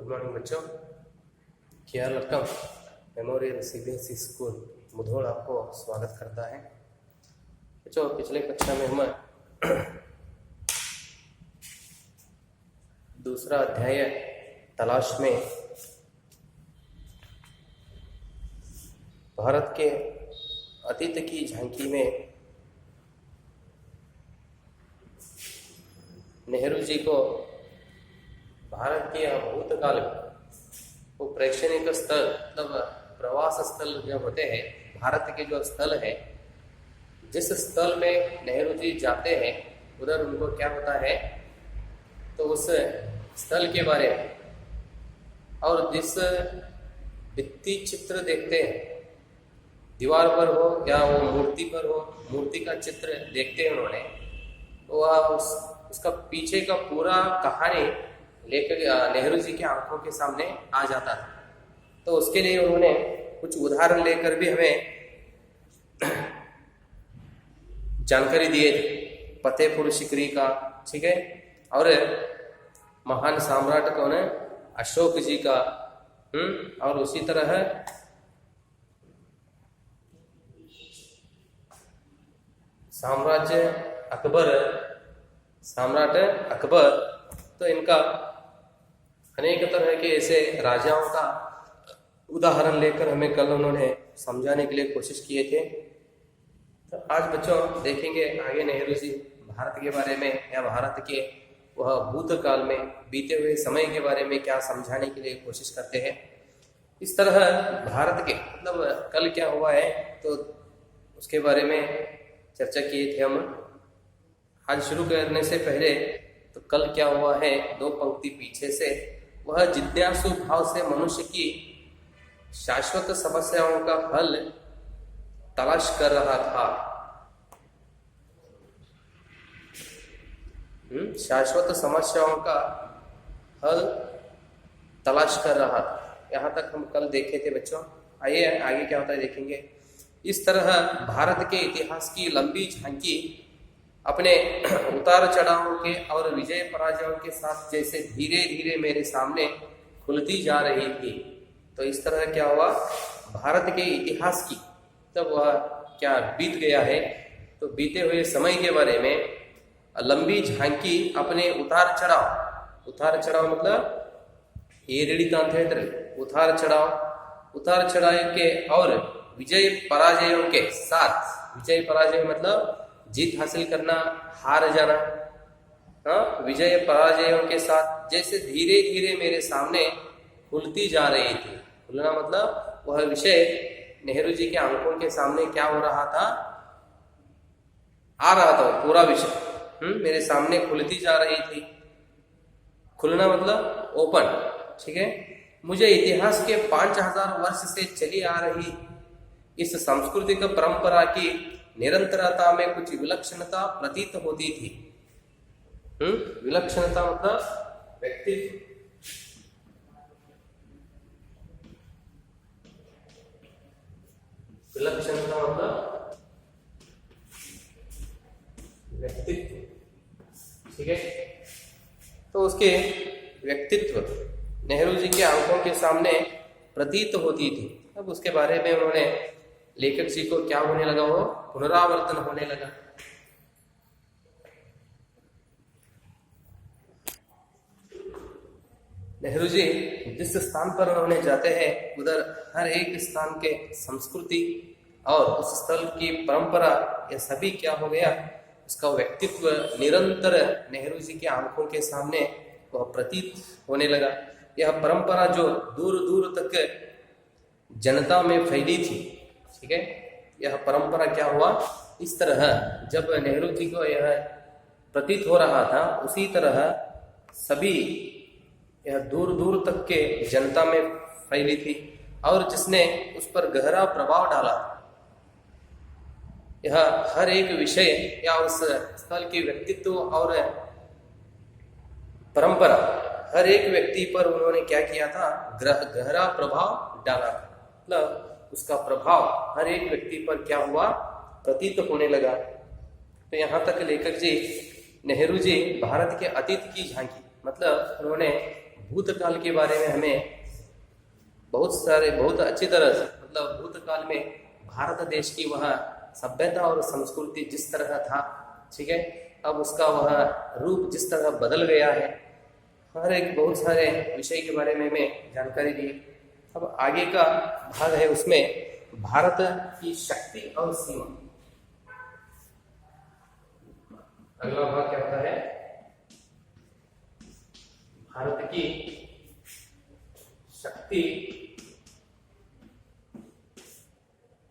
Good morning बच्चों, care welcome. Memorial CBSE school Mudhol आपको स्वागत करता है। बच्चों, पिछले कक्षा में हम दूसरा अध्याय तलाश में भारत के अतीत की झांकी में नेहरू जी को भारत के भूतकाल वो प्रेक्षणिक स्थल मतलब प्रवास स्थल जो होते हैं, भारत के जो स्थल है, जिस स्थल में नेहरू जी जाते हैं उधर उनको क्या होता है, तो उस स्थल के बारे में और जिस भित्ति चित्र देखते हैं, दीवार पर हो या वो मूर्ति पर हो, मूर्ति का चित्र देखते हैं उन्होंने, तो वह उसका पीछे का पूरा कहानी लेकर नेहरू जी की आंखों के सामने आ जाता था। तो उसके लिए उन्होंने कुछ उदाहरण लेकर भी हमें जानकारी दिए थे। फतेहपुर सिकरी का, ठीक है, और महान सम्राट कौन है, अशोक जी का, और उसी तरह सम्राट अकबर, तो इनका अनेक तरह के ऐसे राजाओं का उदाहरण लेकर हमें कल उन्होंने समझाने के लिए कोशिश किए थे। तो आज बच्चों देखेंगे आगे नेहरू जी भारत के बारे में या भारत के वह भूतकाल में बीते हुए समय के बारे में क्या समझाने के लिए कोशिश करते हैं। इस तरह भारत के मतलब कल क्या हुआ है तो उसके बारे में चर्चा किए थे हम। आज शुरू करने से पहले तो कल क्या हुआ है, दो पंक्ति पीछे से, वह जिज्ञासु भाव से मनुष्य की शाश्वत समस्याओं का हल तलाश कर रहा था। शाश्वत समस्याओं का हल तलाश कर रहा था, यहाँ तक हम कल देखे थे बच्चों। आइए आगे क्या होता है देखेंगे। इस तरह भारत के इतिहास की लंबी झांकी अपने उतार चढ़ावों के और विजय पराजयों के साथ जैसे धीरे धीरे मेरे सामने खुलती जा रही थी। तो इस तरह क्या हुआ, भारत के इतिहास की तब वह क्या बीत गया है, तो बीते हुए समय के बारे में लंबी झांकी अपने उतार चढ़ाव मतलब उतार चढ़ाव के और विजय पराजयों के साथ, विजय पराजय मतलब जीत हासिल करना, हार जाना, विजय पराजयों के साथ जैसे धीरे धीरे मेरे सामने खुलती जा रही थी। खुलना मतलब वह विषय नेहरू जी के आंखों के सामने क्या हो रहा था, आ रहा था, पूरा विषय मेरे सामने खुलती जा रही थी। खुलना मतलब ओपन, ठीक है। मुझे इतिहास के 5000 वर्ष से चली आ रही इस सांस्कृतिक परंपरा की निरंतरता में कुछ विलक्षणता प्रतीत होती थी। विलक्षणता मतलब व्यक्तित्व, विलक्षणता मतलब व्यक्तित्व, ठीक है। तो उसके व्यक्तित्व नेहरू जी के आंखों के सामने प्रतीत होती थी। अब उसके बारे में उन्होंने, लेखक जी को क्या होने लगा, वो पुनरावर्तन होने लगा। नेहरू जी जिस स्थान पर उन्होंने जाते हैं उधर हर एक स्थान के संस्कृति और उस स्थल की परंपरा, यह सभी क्या हो गया, उसका व्यक्तित्व निरंतर नेहरू जी की आंखों के सामने वह प्रतीत होने लगा। यह परंपरा जो दूर दूर तक जनता में फैली थी, ठीक है, यह परंपरा क्या हुआ, इस तरह जब नेहरू जी को यह प्रतीत हो रहा था, उसी तरह सभी यह दूर दूर तक के जनता में फैली थी और जिसने उस पर गहरा प्रभाव डाला। यह हर एक विषय या उस स्थल के व्यक्तित्व और परंपरा, हर एक व्यक्ति पर उन्होंने क्या किया था, गहरा प्रभाव डाला था। मतलब उसका प्रभाव हर एक व्यक्ति पर क्या हुआ, प्रतीत होने लगा। तो यहाँ तक लेखक जी नेहरू जी भारत के अतीत की झांकी मतलब उन्होंने भूतकाल के बारे में हमें बहुत अच्छी तरह से, मतलब भूतकाल में भारत देश की वह सभ्यता और संस्कृति जिस तरह था, ठीक है, अब उसका वह रूप जिस तरह बदल गया है, हर एक बहुत सारे विषय के बारे में हमें जानकारी दी। अब आगे का भाग है, उसमें भारत की शक्ति और सीमा। अगला भाग क्या होता है? भारत की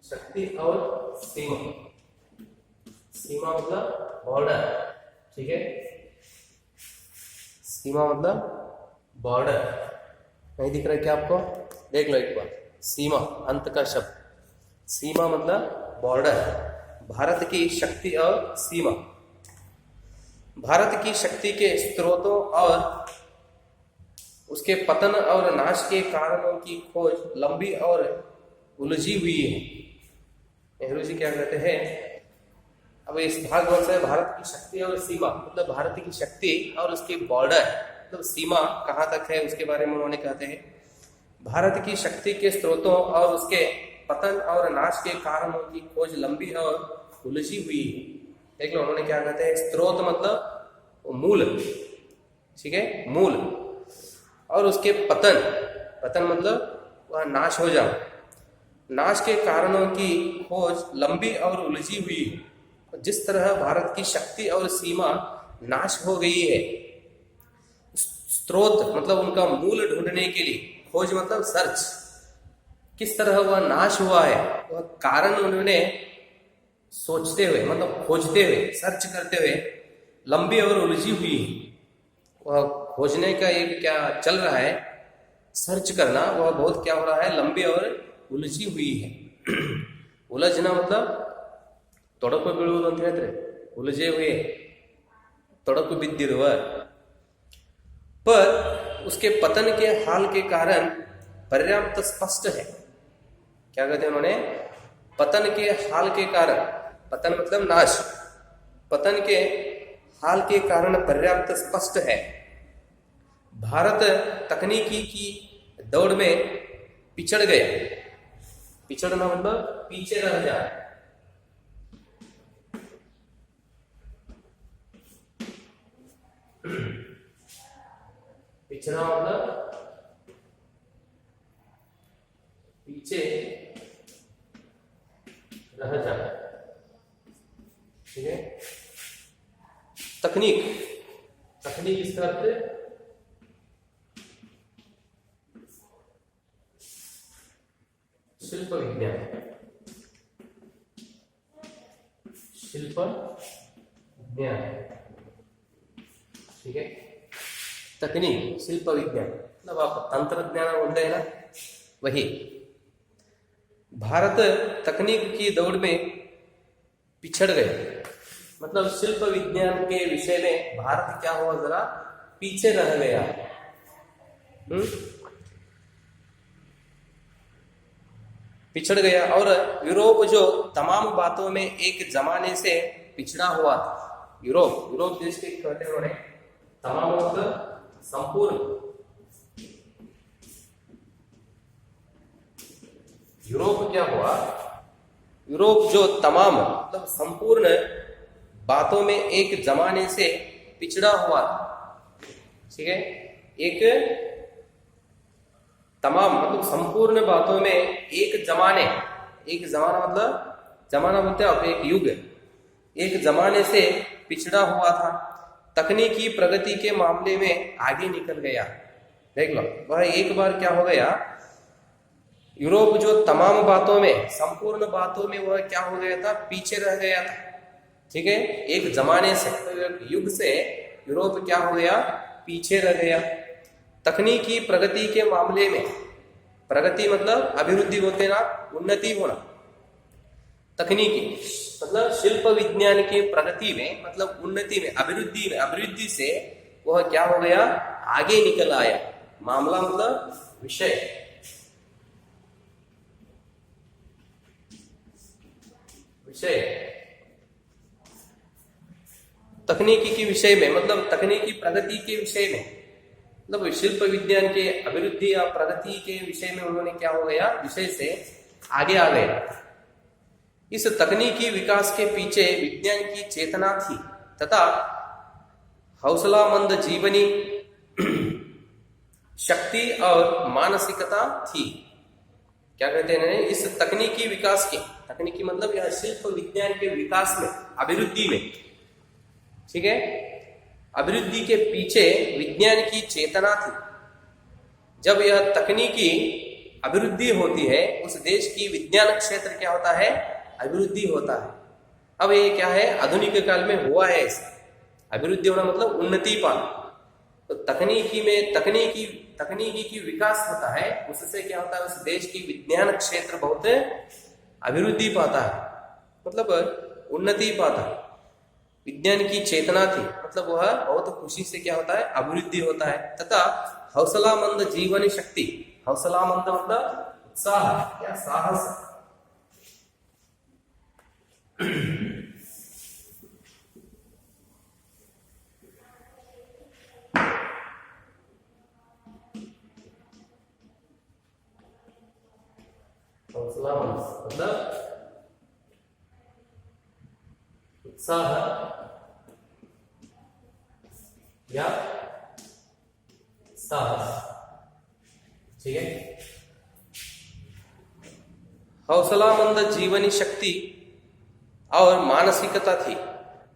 शक्ति और सीमा। सीमा मतलब बॉर्डर, ठीक है, सीमा मतलब बॉर्डर। नहीं दिख रहा है क्या आपको? देख लो एक बार, सीमा अंत का शब्द, सीमा मतलब बॉर्डर। भारत की शक्ति और सीमा। भारत की शक्ति के स्रोतों और उसके पतन और नाश के कारणों की खोज लंबी और उलझी हुई है। नेहरू जी क्या कहते हैं? अब इस भाग कौन सा है? भारत की शक्ति और सीमा, मतलब भारत की शक्ति और उसकी बॉर्डर, मतलब सीमा कहाँ तक है उसके बारे में उन्होंने कहते हैं। भारत की शक्ति के स्रोतों और उसके पतन और नाश के कारणों की खोज लंबी और उलझी हुई है। देख लो उन्होंने क्या कहते हैं? स्रोत मतलब मूल, ठीक है, मूल, और उसके पतन मतलब वह नाश हो जाओ, नाश के कारणों की खोज लंबी और उलझी हुई है। जिस तरह भारत की शक्ति और सीमा नाश हो गई है, स्रोत मतलब उनका मूल ढूंढने के लिए, खोज मतलब सर्च, किस तरह वह नाश हुआ है, वह कारण उन्होंने सोचते हुए, मतलब खोजते हुए, सर्च करते हुए लंबी और उलझी हुई है। वह खोजने का एक क्या चल रहा है, सर्च करना, वह बहुत क्या हो रहा है, लंबी और उलझी हुई है। उलझना मतलब ತೊಡಕು ಬೀಳುವುದು ಅಂತ ಹೇಳ್ತಾರೆ, उलझे हुए, ತೊಡಕು ಬಿದ್ದಿರುವ। पर उसके पतन के हाल के कारण पर्याप्त स्पष्ट है। क्या कहते हैं उन्होंने? पतन के हाल के कारण, पतन मतलब नाश, पतन के हाल के कारण पर्याप्त स्पष्ट है। भारत तकनीकी की दौड़ में पिछड़ गया। पिछड़ना मतलब पीछे रह जाए। पिछड़ा मतलब पीछे रह जाए, ठीक है। तकनीक इसका अर्थ शिल्प विज्ञान, ठीक है। तकनीक, शिल्प विज्ञान मतलब आप तंत्रज्ञान बोलते हैं ना, वही। भारत तकनीक की दौड़ में पिछड़ गए, मतलब शिल्प विज्ञान के विषय में भारत क्या हुआ, जरा पीछे रह गया। पिछड़ गया। और यूरोप जो तमाम बातों में एक जमाने से पिछड़ा हुआ था, यूरोप देश के कहते हैं उन्होंने, तमाम मतलब संपूर्ण, यूरोप क्या हुआ, यूरोप जो तमाम मतलब संपूर्ण बातों में एक जमाने से पिछड़ा हुआ था, ठीक है। एक तमाम मतलब संपूर्ण बातों में एक जमाना मतलब जमाना बोलते हैं आप, एक युग, एक जमाने से पिछड़ा हुआ था। तकनीकी प्रगति के मामले में आगे निकल गया। देख लो, वह एक बार क्या हो गया, यूरोप जो तमाम बातों में, संपूर्ण बातों में वह क्या हो गया था, पीछे रह गया था, ठीक है। एक जमाने से, युग से यूरोप क्या हो गया, पीछे रह गया। तकनीकी प्रगति के मामले में, प्रगति मतलब अभिवृद्धि होते ना, उन्नति होना। तकनीकी मतलब शिल्प विज्ञान की प्रगति में, मतलब उन्नति में, अभिवृद्धि से वह क्या हो गया, आगे निकल आया। मामला मतलब विषय, तकनीकी के विषय में, मतलब तकनीकी प्रगति के विषय में मतलब शिल्प विज्ञान के अभिवृद्धि या प्रगति के विषय में उन्होंने क्या हो गया, विषय से आगे आ गए। इस तकनीकी विकास के पीछे विज्ञान की चेतना थी तथा हौसलामंद जीवनी शक्ति और मानसिकता थी। क्या कहते हैं, इस तकनीकी विकास के, तकनीकी मतलब यह शिल्प विज्ञान के विकास में, अभिवृद्धि में, ठीक है, अभिवृद्धि के पीछे विज्ञान की चेतना थी। जब यह तकनीकी अभिवृद्धि होती है उस देश की विज्ञान क्षेत्र क्या होता है, अभिवृद्धि होता है। अब ये क्या है, आधुनिक काल में हुआ है ऐसा। अभिवृद्धि होना मतलब उन्नति पाना। तो तकनीकी में तकनीकी की विकास होता है, उससे क्या होता है, उस देश की विज्ञान क्षेत्र बहुत अभिवृद्धि पाता है, मतलब उन्नति पाता है। विज्ञान की चेतना थी मतलब वह बहुत खुशी से क्या होता है, अभिवृद्धि होता है। तथा हौसलामंद जीवन शक्ति, हौसलामंद मतलब उत्साह या साहस, हौसलामंद मतलब उत्साह या साहस, ठीक है। हौसलामंद जीवनी शक्ति और मानसिकता थी।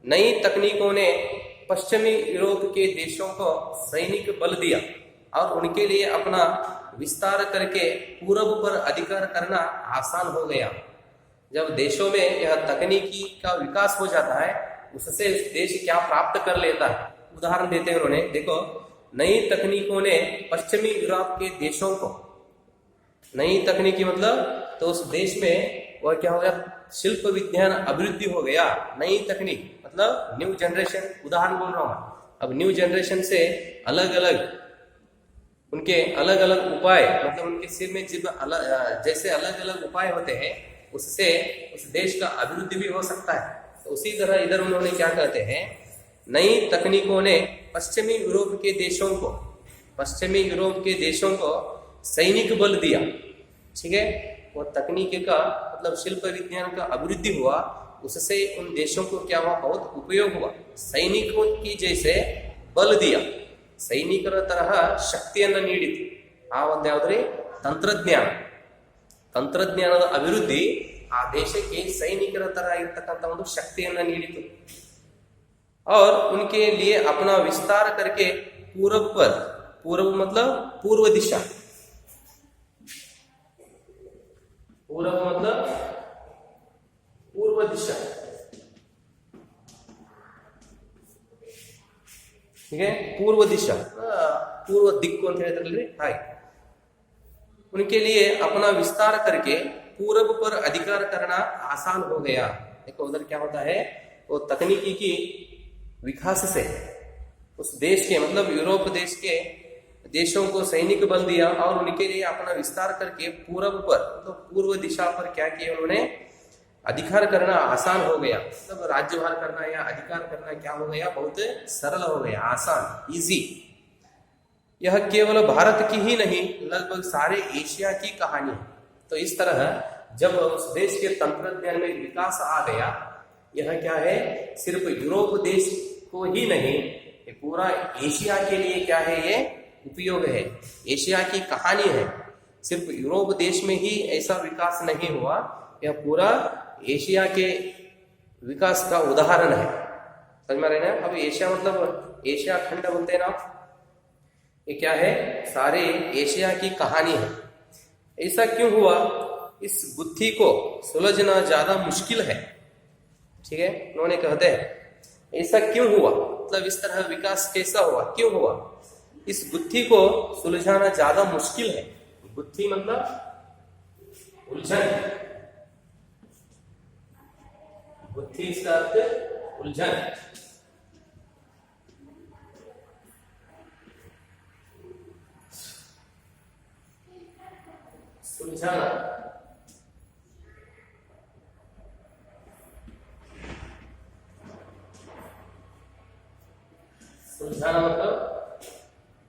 नई तकनीकों ने पश्चिमी यूरोप के देशों को सैनिक बल दिया और उनके लिए अपना विस्तार करके पूरब पर अधिकार करना आसान हो गया। जब देशों में यह तकनीकी का विकास हो जाता है उससे देश क्या प्राप्त कर लेता है। उदाहरण देते हैं उन्होंने, देखो, नई तकनीकों ने पश्चिमी यूरोप के देशों को, नई तकनीकी मतलब तो उस देश में वह क्या हो गया, शिल्प विज्ञान अभिवृद्धि हो गया। नई तकनीक मतलब न्यू जनरेशन, उदाहरण बोल रहा हूं। अब न्यू जनरेशन से अलग अलग उनके अलग अलग उपाय, मतलब उनके सिर में जैसे अलग अलग उपाय होते हैं उससे उस देश का अभिवृद्धि भी हो सकता है। तो उसी तरह इधर उन्होंने क्या कहते हैं, नई तकनीकों ने पश्चिमी यूरोप के देशों को सैनिक बल दिया, ठीक है। वो तकनीकी का मतलब शिल्प विज्ञान का अभिवृद्धि हुआ, उससे उन देशों को क्या हुआ, बहुत उपयोग हुआ। सैनिकों की जैसे बल दिया, ಸೈನಿಕರ ತರಹ ಶಕ್ತಿಯನ್ನು ನೀಡಿತು। ಆ ಒಂದು ಯಾವುದ್ರಿ ತಂತ್ರಜ್ಞಾನದ ಅಭಿವೃದ್ಧಿ ಆ ದೇಶಕ್ಕೆ ಸೈನಿಕರ ತರ ಇರತಕ್ಕಂತ ಒಂದು ಶಕ್ತಿಯನ್ನು ನೀಡಿತು। और उनके लिए अपना विस्तार करके पूरब पर, पूरब मतलब पूर्व दिशा, पूरब मतलब पूर्व दिशा, ठीक है, पूर्व दिशा, पूर्व दिक्कु ಅಂತ ಹೇಳ್ತಾರಲ್ರಿ ಹಾಗೆ। उनके लिए अपना विस्तार करके पूरब पर अधिकार करना आसान हो गया। देखो उधर क्या होता है, वो तकनीकी की विकास से उस देश के मतलब यूरोप देश के देशों को सैनिक बल दिया और उनके लिए अपना विस्तार करके पूरब पर मतलब पूर्व दिशा पर क्या किया उन्होंने, अधिकार करना आसान हो गया। मतलब राज्यभार करना या अधिकार करना क्या हो गया, बहुत सरल हो गया, आसान, इजी। यह केवल भारत की ही नहीं लगभग सारे एशिया की कहानी है। तो इस तरह जब उस देश के तंत्रज्ञान में विकास आ गया, यह क्या है, सिर्फ यूरोप देश को ही नहीं, ये पूरा एशिया के लिए क्या है, ये उपयोग है, एशिया की कहानी है। सिर्फ यूरोप देश में ही ऐसा विकास नहीं हुआ, यह पूरा एशिया के विकास का उदाहरण है। समझ में आ रहे हैं ना। अब एशिया मतलब एशिया खंड बोलते हैं ना, ये क्या है, सारे एशिया की कहानी है। ऐसा क्यों हुआ, इस गुत्थी को सुलझना ज्यादा मुश्किल है, ठीक है। उन्होंने कहते हैं ऐसा क्यों हुआ, मतलब इस तरह विकास कैसा हुआ, क्यों हुआ, इस गुत्थी को सुलझाना ज्यादा मुश्किल है। गुत्थी मतलब उलझन, गुत्थी इसका अर्थ उलझन। सुलझाना, सुलझाना मतलब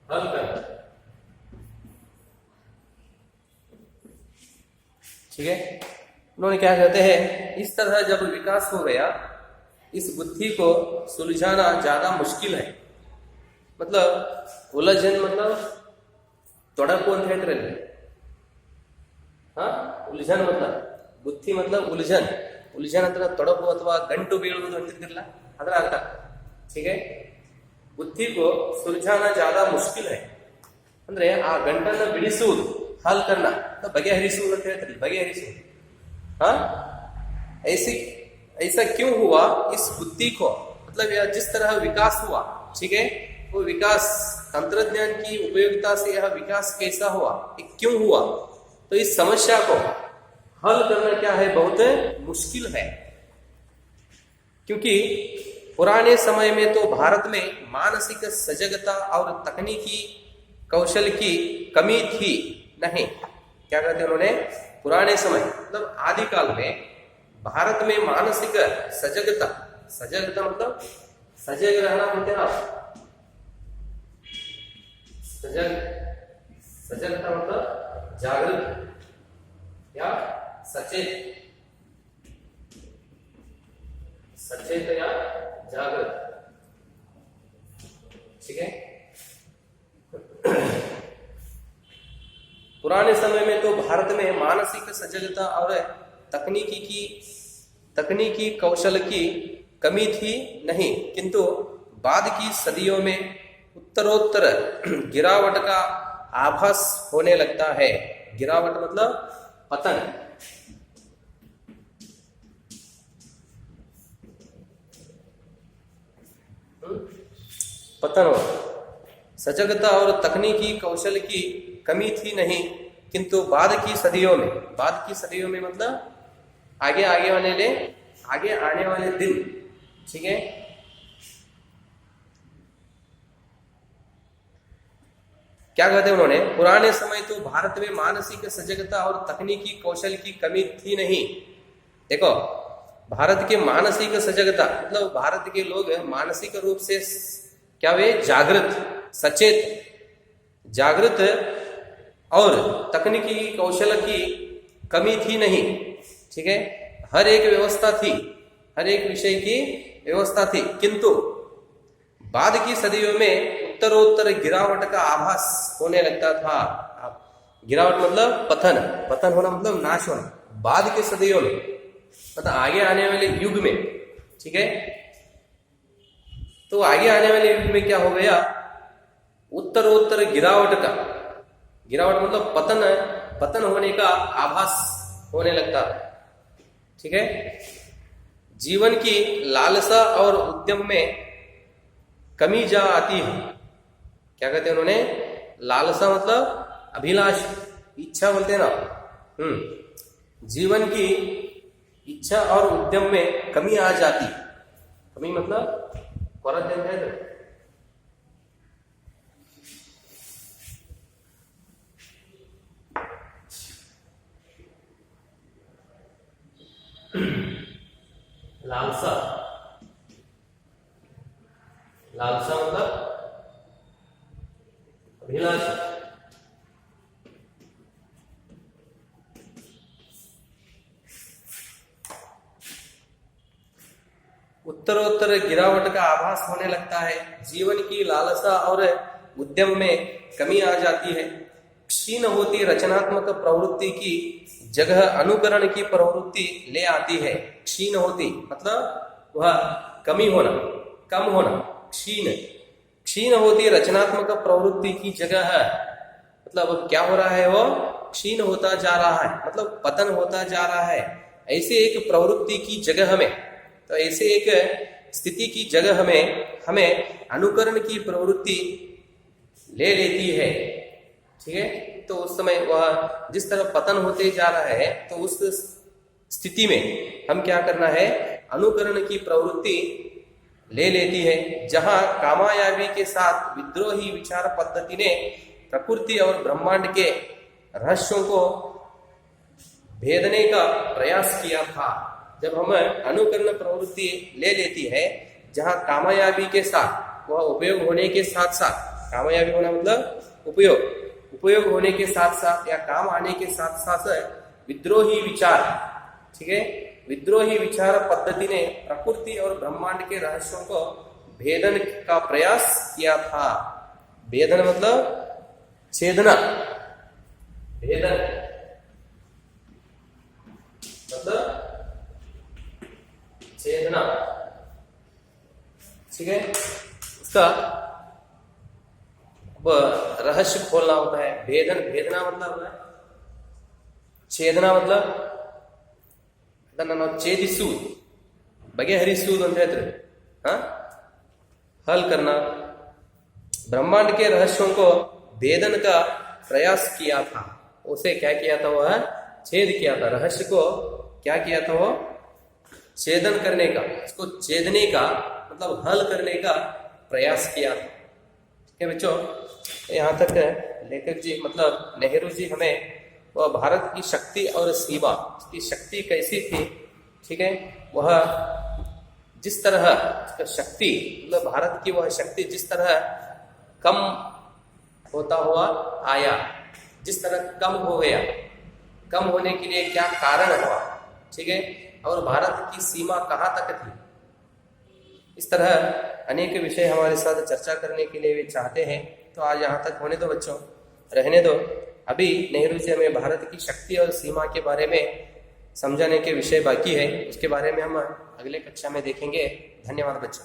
हल करना, ठीक है। उन्होंने क्या कहते हैं, इस तरह जब विकास हो गया, इस बुद्धि को सुलझाना ज्यादा मुश्किल है। मतलब उलझन मतलब ತೊಡಕು ಅಂತ ಹೇಳ್ತಿರಲ್ಲ, ಉಲ್ಜನ್ मतलब ಬುದ್ಧಿ मतलब ಉಲ್ಜನ್, ಉಲ್ಜನ್ ಅಂದ್ರೆ ತೊಡಕು ಅಥವಾ ಗಂಟು ಬೀಳುವುದು ಅಂತಿರ್ತಿರಲ್ಲ, ಅದರ ಅರ್ಥ। ठीक है, ಬುದ್ಧಿ को सुलझाना ज्यादा मुश्किल है ಅಂದ್ರೆ ಆ ಗಂಟನ್ನ ಬಿಡಿಸುವುದು, ಹಲ್ ಕರ್ನ ಬಗೆಹರಿಸುವುದು ಅಂತ ಹೇಳ್ತಾರೆ, ಬಗೆಹರಿಸುವುದು। ऐसा क्यों हुआ इस बुद्धि को, मतलब यह जिस तरह विकास हुआ, ठीक है, वो विकास तंत्रज्ञान की उपयोगिता से यह विकास कैसा हुआ, क्यों हुआ, तो इस समस्या को हल करना क्या है, बहुत मुश्किल है। क्योंकि पुराने समय में तो भारत में मानसिक सजगता और तकनीकी कौशल की कमी थी नहीं। क्या कहते हैं उन्होंने, पुराने समय मतलब आदिकाल में भारत में मानसिक सजगता, सजगता मतलब सजग रहना बोलते हैं आप, सजगता मतलब जागृत या सचेत, सचेत या जागृत, ठीक है। पुराने समय में तो भारत में मानसिक सजगता और तकनीकी कौशल की कमी थी नहीं, किंतु बाद की सदियों में उत्तरोत्तर गिरावट का आभास होने लगता है। गिरावट मतलब पतन, पतन हो। सजगता और तकनीकी कौशल की कमी थी नहीं, किंतु बाद की सदियों में, बाद की सदियों में मतलब आगे आने वाले दिन, ठीक है। क्या कहते हैं उन्होंने, पुराने समय तो भारत में मानसिक सजगता और तकनीकी कौशल की कमी थी नहीं। देखो, भारत के मानसिक सजगता मतलब भारत के लोग मानसिक रूप से क्या वे जागृत, सचेत, जागृत और तकनीकी कौशल की कमी थी नहीं, ठीक है। हर एक व्यवस्था थी, हर एक विषय की व्यवस्था थी, किंतु बाद की सदियों में उत्तरोत्तर गिरावट का आभास होने लगता था। गिरावट मतलब पतन, पतन होना मतलब नाश होना। बाद के सदियों में मतलब आगे आने वाले युग में, ठीक है। तो आगे आने वाले युग में क्या हो गया, उत्तरोत्तर गिरावट का, गिरावट मतलब पतन, पतन होने का आभास होने लगता है, ठीक है। जीवन की लालसा और उद्यम में कमी जा आती है। क्या कहते हैं उन्होंने, लालसा मतलब अभिलाष, इच्छा बोलते हैं ना। जीवन की इच्छा और उद्यम में कमी आ जाती, कमी मतलब ಕೊರತೆ ಅಂತ ಹೇಳಿದ್ರೆ लालसा, लालसा मतलब अभिलाषा। उत्तरोत्तर गिरावट का आभास होने लगता है, जीवन की लालसा और उद्यम में कमी आ जाती है, क्षीण होती रचनात्मक प्रवृत्ति की जगह अनुकरण की प्रवृत्ति ले आती है। क्षीण होती मतलब वह कमी होना, कम होना, क्षीण, क्षीण होती रचनात्मक प्रवृत्ति की जगह है, मतलब क्या हो रहा है, वो क्षीण होता जा रहा है, मतलब पतन होता जा रहा है। ऐसे एक प्रवृत्ति की जगह में, तो ऐसे एक स्थिति की जगह हमें अनुकरण की प्रवृत्ति ले लेती है, ठीक है। तो उस समय वह जिस तरह पतन होते जा रहा है, तो उस स्थिति में हम क्या करना है, अनुकरण की प्रवृत्ति ले लेती है। जहां कामायाबी के साथ विद्रोही विचार पद्धति ने प्रकृति और ब्रह्मांड के रहस्यों को भेदने का प्रयास किया था। जब हम अनुकरण प्रवृत्ति ले लेती है, जहां कामयाबी के साथ, वह उपयोग होने के साथ साथ, कामयाबी होना मतलब उपयोग, उपयोग होने के साथ साथ या काम आने के साथ साथ विद्रोही विचार, ठीक है, विद्रोही विचार पद्धति ने प्रकृति और ब्रह्मांड के रहस्यों को भेदन का प्रयास किया था। भेदन मतलब छेदना, भेदन मतलब छेदना, ठीक है। उसका रहस्य खोलना होता है। भेदन, भेदना मतलब छेदना मतलब ಅದನ್ನು ಛೇದಿಸುವುದು, ಬಗೆಹರಿಸುವುದು ಅಂತ ಹೇಳ್ತಾರೆ, हल करना। ब्रह्मांड के रहस्यों को भेदन का प्रयास किया था। उसे क्या किया था? वह छेद किया था। रहस्य को क्या किया था? वो छेदन करने का, इसको छेदने का मतलब हल करने का प्रयास किया था। ठीक है बच्चों, यहाँ तक लेखक जी मतलब नेहरू जी हमें वह भारत की शक्ति और सीमा, उसकी शक्ति कैसी थी, ठीक है, वह जिस तरह उसका शक्ति मतलब भारत की वह शक्ति जिस तरह कम होता हुआ आया, जिस तरह कम हो गया, कम होने के लिए क्या कारण हुआ, ठीक है, और भारत की सीमा कहाँ तक थी, इस तरह अनेक विषय हमारे साथ चर्चा करने के लिए वे चाहते हैं। तो आज यहाँ तक होने दो बच्चों, रहने दो। अभी नेहरू जी हमें भारत की शक्ति और सीमा के बारे में समझाने के विषय बाकी है, उसके बारे में हम अगले कक्षा में देखेंगे। धन्यवाद बच्चों।